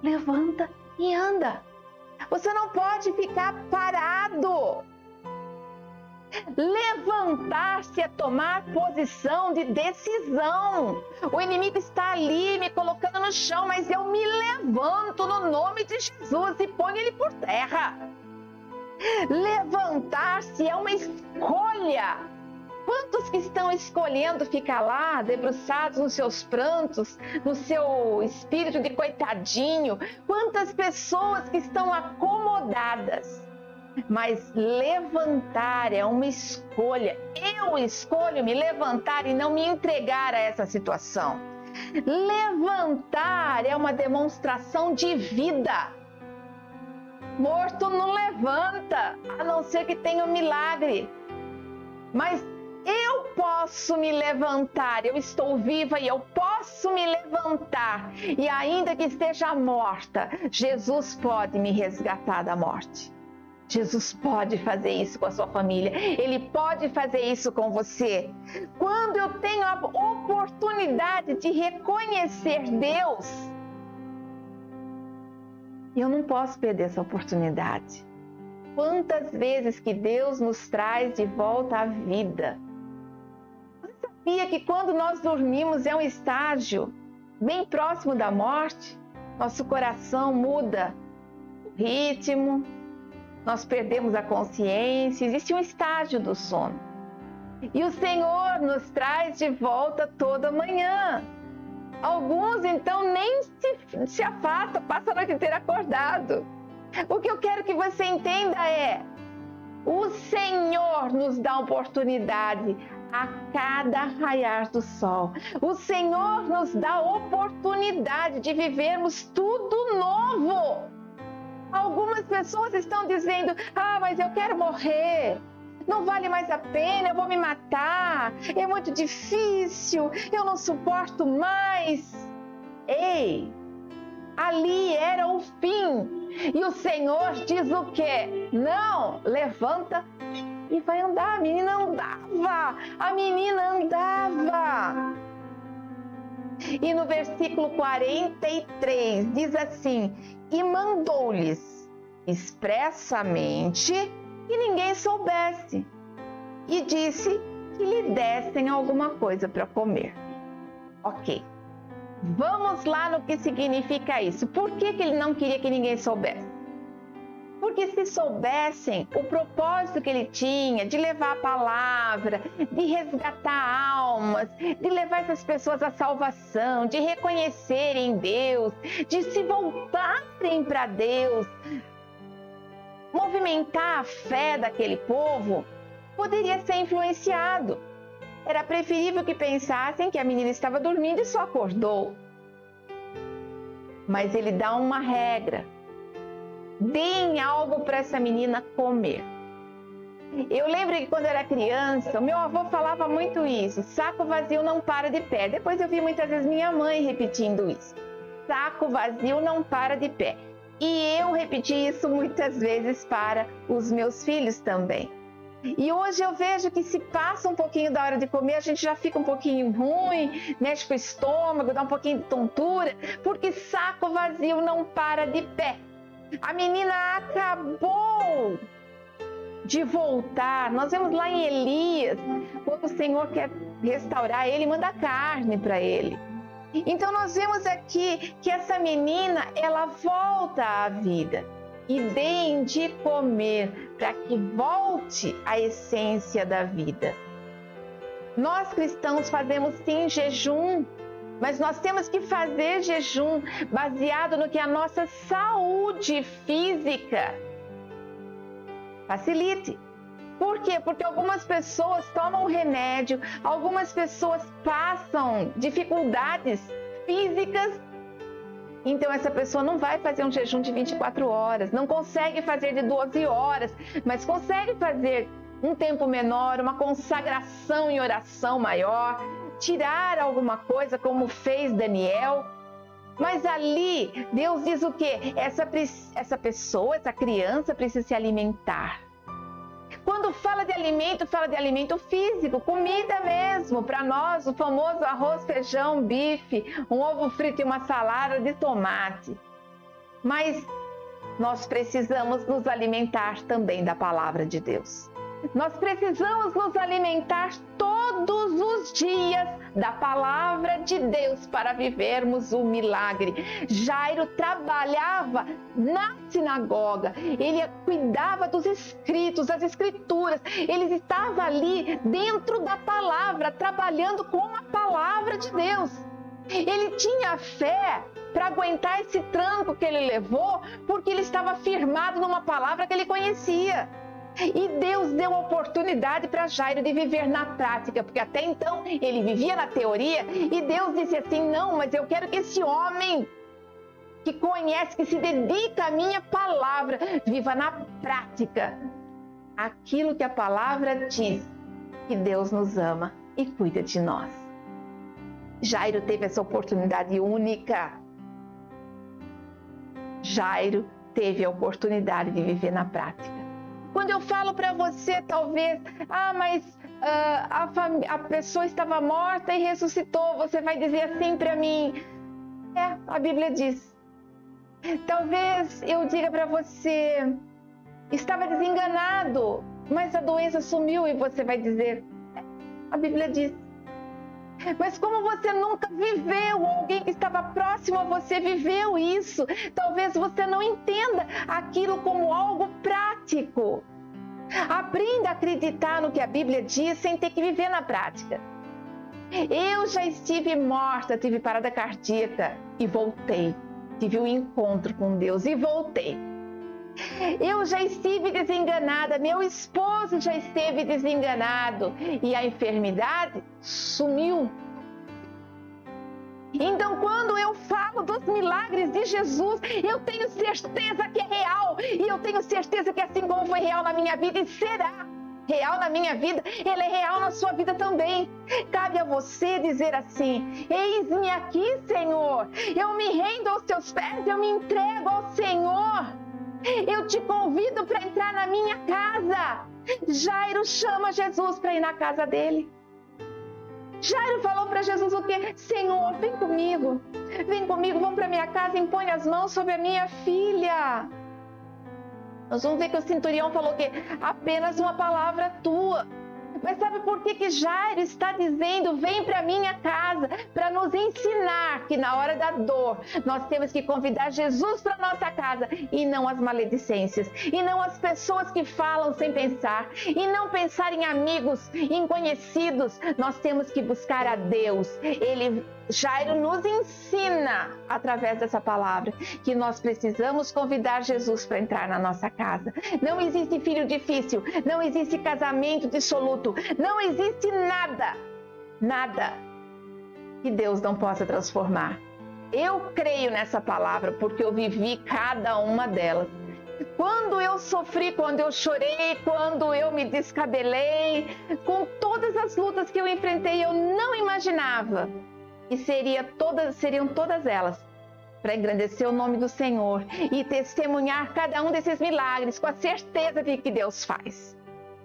Levanta e anda! Você não pode ficar parado! Levantar-se é tomar posição de decisão. O inimigo está ali me colocando no chão, mas eu me levanto no nome de Jesus e ponho ele por terra. Levantar-se é uma escolha. Quantos que estão escolhendo ficar lá, debruçados nos seus prantos, no seu espírito de coitadinho? Quantas pessoas que estão acomodadas? Mas levantar é uma escolha. Eu escolho me levantar e não me entregar a essa situação. Levantar é uma demonstração de vida. Morto não levanta, a não ser que tenha um milagre. Mas eu posso me levantar, eu estou viva e eu posso me levantar. E ainda que esteja morta, Jesus pode me resgatar da morte. Jesus pode fazer isso com a sua família. Ele pode fazer isso com você. Quando eu tenho a oportunidade de reconhecer Deus, eu não posso perder essa oportunidade. Quantas vezes que Deus nos traz de volta à vida. Você sabia que quando nós dormimos é um estágio bem próximo da morte? Nosso coração muda o ritmo, nós perdemos a consciência, existe um estágio do sono. E o Senhor nos traz de volta toda manhã. Alguns, então, nem se afastam, passam a noite inteira acordado. O que eu quero que você entenda é, o Senhor nos dá oportunidade a cada raiar do sol. O Senhor nos dá oportunidade de vivermos tudo novo. Algumas pessoas estão dizendo, mas eu quero morrer, não vale mais a pena, eu vou me matar, é muito difícil, eu não suporto mais. Ei, ali era o fim. E o Senhor diz o quê? Não, levanta e vai andar. A menina andava. E no versículo 43 diz assim, e mandou-lhes expressamente que ninguém soubesse, e disse que lhe dessem alguma coisa para comer. Ok, vamos lá no que significa isso. Por que ele não queria que ninguém soubesse? Porque se soubessem o propósito que ele tinha de levar a palavra, de resgatar almas, de levar essas pessoas à salvação, de reconhecerem Deus, de se voltarem para Deus, movimentar a fé daquele povo, poderia ser influenciado. Era preferível que pensassem que a menina estava dormindo e só acordou. Mas ele dá uma regra. Deem algo para essa menina comer. Eu lembro que quando eu era criança, o meu avô falava muito isso, saco vazio não para de pé. Depois eu vi muitas vezes minha mãe repetindo isso, saco vazio não para de pé. E eu repeti isso muitas vezes para os meus filhos também. E hoje eu vejo que se passa um pouquinho da hora de comer, a gente já fica um pouquinho ruim, mexe com o estômago, dá um pouquinho de tontura, porque saco vazio não para de pé. A menina acabou de voltar. Nós vemos lá em Elias, quando o Senhor quer restaurar ele, manda carne para ele. Então nós vemos aqui que essa menina, ela volta à vida. E deem de comer para que volte a essência da vida. Nós cristãos fazemos sim jejum, mas nós temos que fazer jejum baseado no que a nossa saúde física facilite. Por quê? Porque algumas pessoas tomam remédio, algumas pessoas passam dificuldades físicas Então essa pessoa não vai fazer um jejum de 24 horas, não consegue fazer de 12 horas, mas consegue fazer um tempo menor, uma consagração em oração maior, tirar alguma coisa como fez Daniel. Mas ali, Deus diz o quê? Essa pessoa, essa criança precisa se alimentar. Quando fala de alimento físico, comida mesmo. Para nós, o famoso arroz, feijão, bife, um ovo frito e uma salada de tomate. Mas nós precisamos nos alimentar também da palavra de Deus. Nós precisamos nos alimentar todos os dias da palavra de Deus para vivermos o milagre. Jairo trabalhava na sinagoga, ele cuidava dos escritos, das escrituras, ele estava ali dentro da palavra, trabalhando com a palavra de Deus. Ele tinha fé para aguentar esse tranco que ele levou, porque ele estava firmado numa palavra que ele conhecia. E Deus deu a oportunidade para Jairo de viver na prática, porque até então ele vivia na teoria e Deus disse assim: não, mas eu quero que esse homem que conhece, que se dedica à minha palavra, viva na prática aquilo que a palavra diz, que Deus nos ama e cuida de nós. Jairo teve essa oportunidade única. Jairo teve a oportunidade de viver na prática. Quando eu falo para você, talvez, mas a pessoa estava morta e ressuscitou, você vai dizer assim para mim: a Bíblia diz. Talvez eu diga para você: estava desenganado, mas a doença sumiu, e você vai dizer: a Bíblia diz. Mas como você nunca viveu, alguém que estava próximo a você viveu isso, talvez você não entenda aquilo como algo prático. Aprenda a acreditar no que a Bíblia diz sem ter que viver na prática. Eu já estive morta, tive parada cardíaca e voltei. Tive um encontro com Deus e voltei. Eu já estive desenganada, meu esposo já esteve desenganado e a enfermidade sumiu. Então, quando eu falo dos milagres de Jesus, eu tenho certeza que é real, e eu tenho certeza que assim como foi real na minha vida e será real na minha vida, ele é real na sua vida também. Cabe a você dizer assim: eis-me aqui, Senhor, eu me rendo aos teus pés, eu me entrego ao Senhor. Eu te convido para entrar na minha casa. Jairo chama Jesus para ir na casa dele. Jairo falou para Jesus o quê? Senhor, vem comigo, vamos para minha casa e impõe as mãos sobre a minha filha. Nós vamos ver que o centurião falou que apenas uma palavra tua. Mas sabe por que Jairo está dizendo: vem para minha casa, para nos ensinar que na hora da dor nós temos que convidar Jesus para nossa casa, e não as maledicências, e não as pessoas que falam sem pensar, e não pensar em amigos, em conhecidos. Nós temos que buscar a Deus. Jairo nos ensina, através dessa palavra, que nós precisamos convidar Jesus para entrar na nossa casa. Não existe filho difícil, não existe casamento dissoluto, não existe nada que Deus não possa transformar. Eu creio nessa palavra porque eu vivi cada uma delas. Quando eu sofri, quando eu chorei, quando eu me descabelei, com todas as lutas que eu enfrentei, eu não imaginava que seriam todas elas para engrandecer o nome do Senhor e testemunhar cada um desses milagres com a certeza de que Deus faz.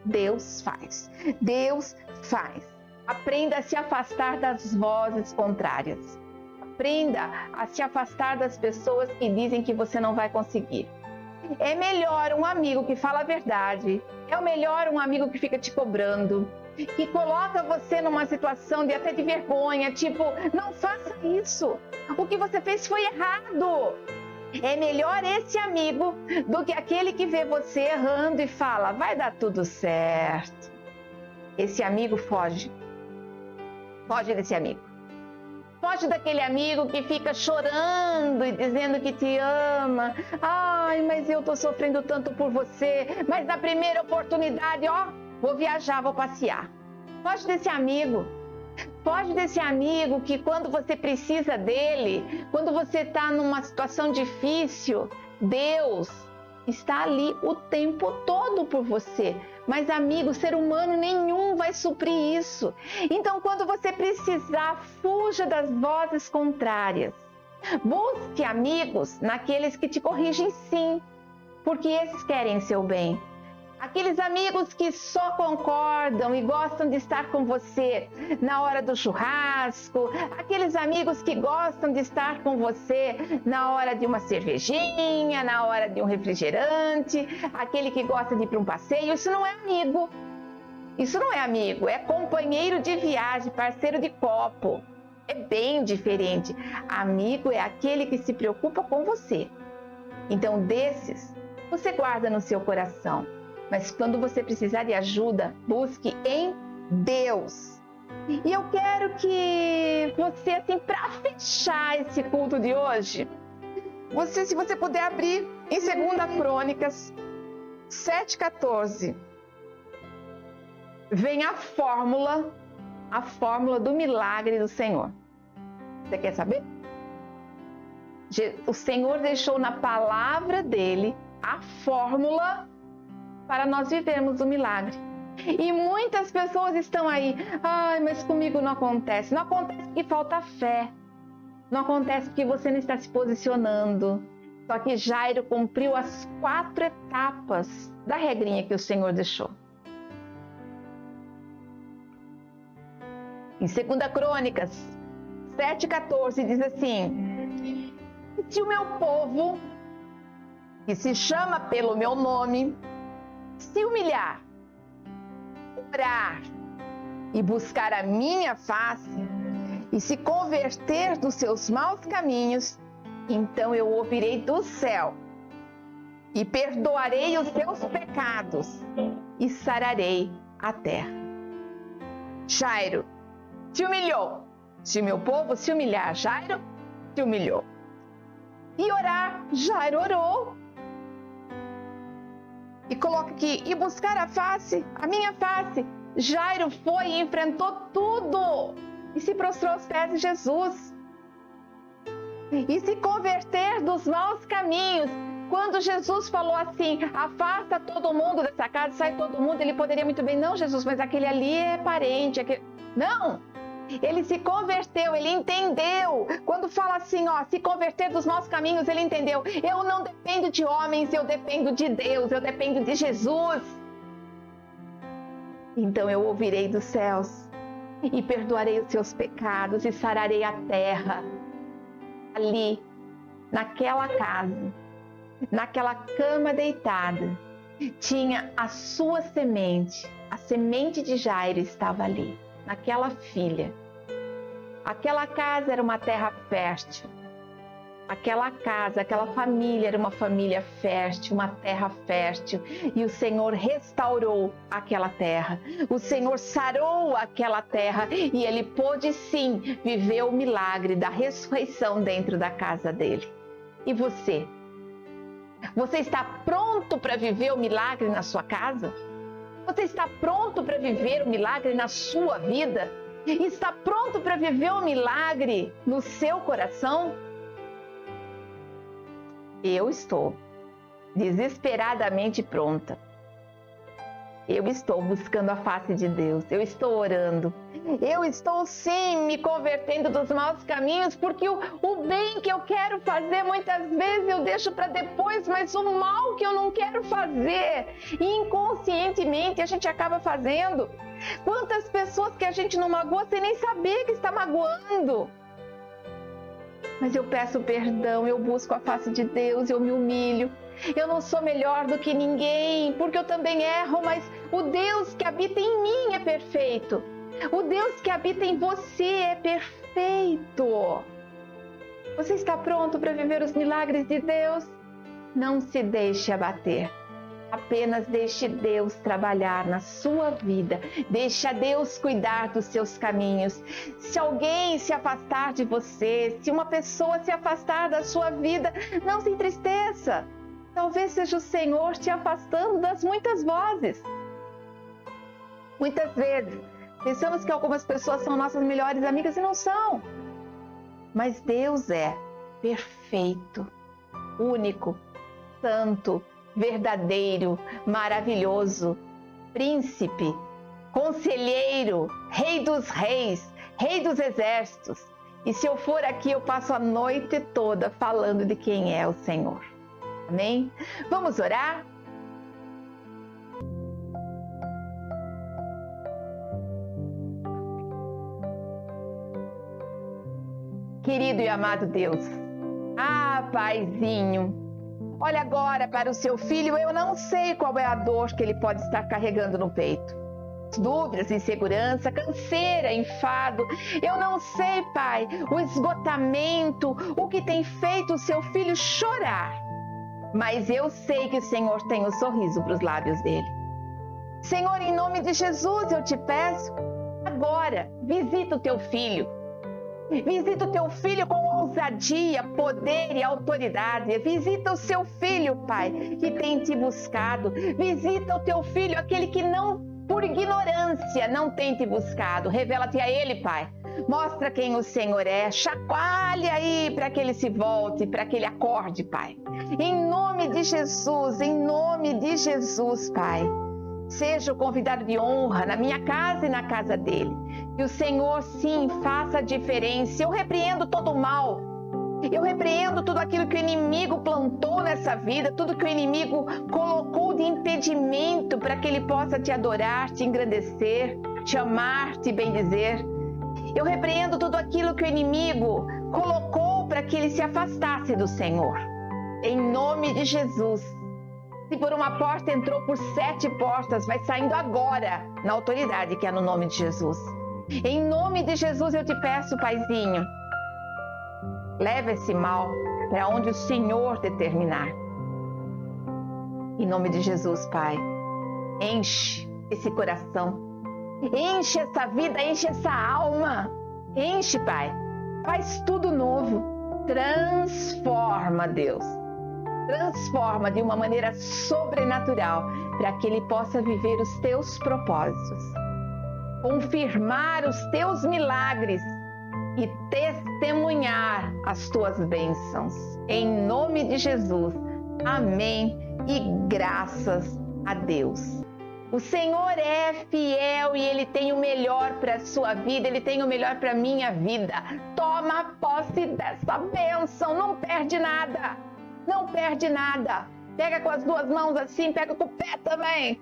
Deus faz. Deus faz. Aprenda a se afastar das vozes contrárias. Aprenda a se afastar das pessoas que dizem que você não vai conseguir. É melhor um amigo que fala a verdade. É melhor um amigo que fica te cobrando, que coloca você numa situação de até de vergonha, tipo: não faça isso, o que você fez foi errado. É melhor esse amigo do que aquele que vê você errando e fala: vai dar tudo certo. Esse amigo foge desse amigo. Foge daquele amigo que fica chorando e dizendo que te ama. Ai, mas eu tô sofrendo tanto por você, mas na primeira oportunidade, vou viajar, vou passear. Foge desse amigo. Foge desse amigo que quando você precisa dele, quando você está numa situação difícil, Deus está ali o tempo todo por você. Mas amigo, ser humano nenhum vai suprir isso. Então quando você precisar, fuja das vozes contrárias. Busque amigos naqueles que te corrigem sim, porque esses querem seu bem. Aqueles amigos que só concordam e gostam de estar com você na hora do churrasco, aqueles amigos que gostam de estar com você na hora de uma cervejinha, na hora de um refrigerante, aquele que gosta de ir para um passeio, isso não é amigo. Isso não é amigo, é companheiro de viagem, parceiro de copo. É bem diferente. Amigo é aquele que se preocupa com você. Então, desses, você guarda no seu coração. Mas quando você precisar de ajuda, busque em Deus. E eu quero que você, assim, para fechar esse culto de hoje, se você puder abrir em 2 Crônicas 7,14, vem a fórmula do milagre do Senhor. Você quer saber? O Senhor deixou na palavra dele a fórmula para nós vivermos o milagre. E muitas pessoas estão aí, mas comigo não acontece. Não acontece porque falta fé. Não acontece porque você não está se posicionando. Só que Jairo cumpriu as 4 etapas da regrinha que o Senhor deixou. Em 2 Crônicas 7,14 diz assim: se o meu povo, que se chama pelo meu nome, se humilhar, orar e buscar a minha face e se converter dos seus maus caminhos, então eu ouvirei do céu e perdoarei os seus pecados e sararei a terra. Jairo se humilhou. Se o meu povo se humilhar, Jairo se humilhou. E orar, Jairo orou. E coloca aqui, e buscar a minha face. Jairo foi e enfrentou tudo. E se prostrou aos pés de Jesus. E se converter dos maus caminhos. Quando Jesus falou assim, afasta todo mundo dessa casa, sai todo mundo, ele poderia muito bem, não Jesus, mas aquele ali é parente. Não! Ele se converteu, ele entendeu. Quando fala assim, se converter dos maus caminhos, ele entendeu. Eu não dependo de homens, eu dependo de Deus, eu dependo de Jesus. Então eu ouvirei dos céus e perdoarei os seus pecados e sararei a terra. Ali, naquela casa, naquela cama deitada, tinha a sua semente. A semente de Jairo estava ali. Naquela filha. Aquela casa era uma terra fértil. Aquela casa, aquela família era uma família fértil, uma terra fértil. E o Senhor restaurou aquela terra. O Senhor sarou aquela terra e ele pôde sim viver o milagre da ressurreição dentro da casa dele. E você? Você está pronto para viver o milagre na sua casa? Você está pronto para viver o milagre na sua vida? Está pronto para viver o milagre no seu coração? Eu estou desesperadamente pronta. Eu estou buscando a face de Deus. Eu estou orando. Eu estou sim me convertendo dos maus caminhos, porque o bem que eu quero fazer muitas vezes eu deixo para depois, mas o mal que eu não quero fazer, inconscientemente a gente acaba fazendo. Quantas pessoas que a gente não magoa sem nem saber que está magoando. Mas eu peço perdão, eu busco a face de Deus, eu me humilho. Eu não sou melhor do que ninguém, porque eu também erro, mas o Deus que habita em mim é perfeito. O Deus que habita em você é perfeito. Você está pronto para viver os milagres de Deus? Não se deixe abater. Apenas deixe Deus trabalhar na sua vida. Deixe Deus cuidar dos seus caminhos. Se alguém se afastar de você, se uma pessoa se afastar da sua vida, não se entristeça. Talvez seja o Senhor te afastando das muitas vozes. Muitas vezes, Pensamos que algumas pessoas são nossas melhores amigas e não são. Mas Deus é perfeito, único, santo, verdadeiro, maravilhoso, príncipe, conselheiro, rei dos reis, rei dos exércitos. E se eu for aqui, eu passo a noite toda falando de quem é o Senhor. Amém? Vamos orar? Querido e amado Deus, Paizinho, olha agora para o seu filho. Eu não sei qual é a dor que ele pode estar carregando no peito. Dúvidas, insegurança, canseira, enfado. Eu não sei, Pai, o esgotamento, o que tem feito o seu filho chorar. Mas eu sei que o Senhor tem o sorriso para os lábios dele. Senhor, em nome de Jesus, eu te peço, agora, visita o teu filho. Visita o teu filho com ousadia, poder e autoridade. Visita o seu filho, Pai, que tem te buscado. Visita o teu filho, aquele que não, por ignorância, não tem te buscado. Revela-te a ele, Pai. Mostra quem o Senhor é. Chacoalha aí para que ele se volte, para que ele acorde, Pai. Em nome de Jesus, Pai. Seja o convidado de honra na minha casa e na casa dele. Que o Senhor, sim, faça a diferença. Eu repreendo todo o mal. Eu repreendo tudo aquilo que o inimigo plantou nessa vida, tudo que o inimigo colocou de impedimento para que ele possa te adorar, te engrandecer, te amar, te bendizer. Eu repreendo tudo aquilo que o inimigo colocou para que ele se afastasse do Senhor. Em nome de Jesus. Se por uma porta entrou, por 7 portas, vai saindo agora na autoridade que é no nome de Jesus. Em nome de Jesus eu te peço, Paizinho, leva esse mal para onde o Senhor determinar. Em nome de Jesus, Pai, enche esse coração, enche essa vida, enche essa alma, enche, Pai, faz tudo novo, transforma, Deus. Transforma de uma maneira sobrenatural para que ele possa viver os teus propósitos, confirmar os teus milagres e testemunhar as tuas bênçãos. Em nome de Jesus. Amém e graças a Deus. O Senhor é fiel e Ele tem o melhor para a sua vida, Ele tem o melhor para a minha vida. Toma posse dessa bênção, não perde nada. Não perde nada. Pega com as 2 mãos assim, pega com o pé também.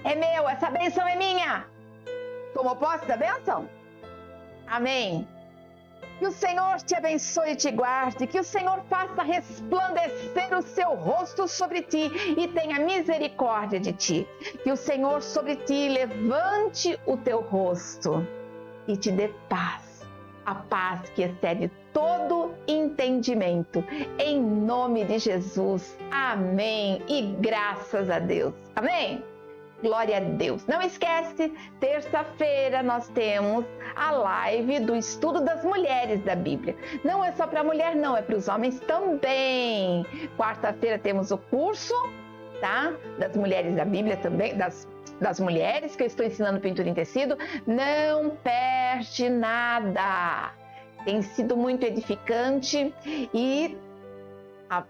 É meu, essa bênção é minha. Tomou posse da bênção? Amém. Que o Senhor te abençoe e te guarde. Que o Senhor faça resplandecer o seu rosto sobre ti e tenha misericórdia de ti. Que o Senhor sobre ti levante o teu rosto e te dê paz. A paz que excede todo entendimento. Em nome de Jesus. Amém. E graças a Deus. Amém. Glória a Deus. Não esquece, terça-feira nós temos a live do estudo das mulheres da Bíblia. Não é só para mulher, não, é para os homens também. Quarta-feira temos o curso, tá? Das mulheres da Bíblia também, das mulheres que eu estou ensinando pintura em tecido. Não perde nada. Tem sido muito edificante e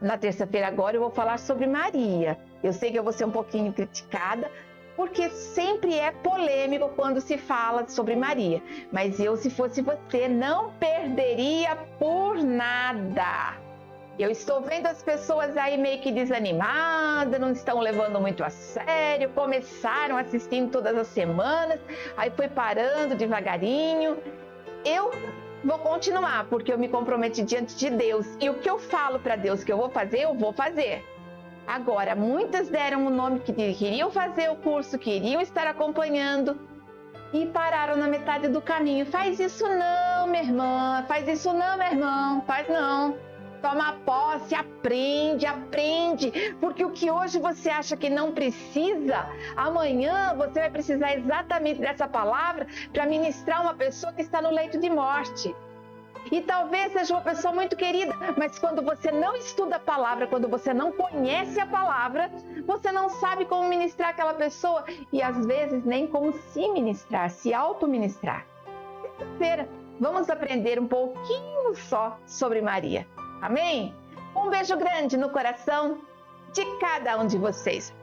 na terça-feira agora eu vou falar sobre Maria. Eu sei que eu vou ser um pouquinho criticada, porque sempre é polêmico quando se fala sobre Maria. Mas eu, se fosse você, não perderia por nada. Eu estou vendo as pessoas aí meio que desanimadas, não estão levando muito a sério, começaram assistindo todas as semanas, aí foi parando devagarinho. Eu vou continuar, porque eu me comprometi diante de Deus. E o que eu falo para Deus que eu vou fazer. Agora, muitas deram o nome que queriam fazer o curso, queriam estar acompanhando e pararam na metade do caminho. Faz isso não, minha irmã. Faz isso não, meu irmão. Faz não. Toma posse, aprende. Porque o que hoje você acha que não precisa, amanhã você vai precisar exatamente dessa palavra para ministrar uma pessoa que está no leito de morte. E talvez seja uma pessoa muito querida, mas quando você não estuda a palavra, quando você não conhece a palavra, você não sabe como ministrar aquela pessoa e às vezes nem como se ministrar, se auto-ministrar. Terça-feira, vamos aprender um pouquinho só sobre Maria. Amém? Um beijo grande no coração de cada um de vocês.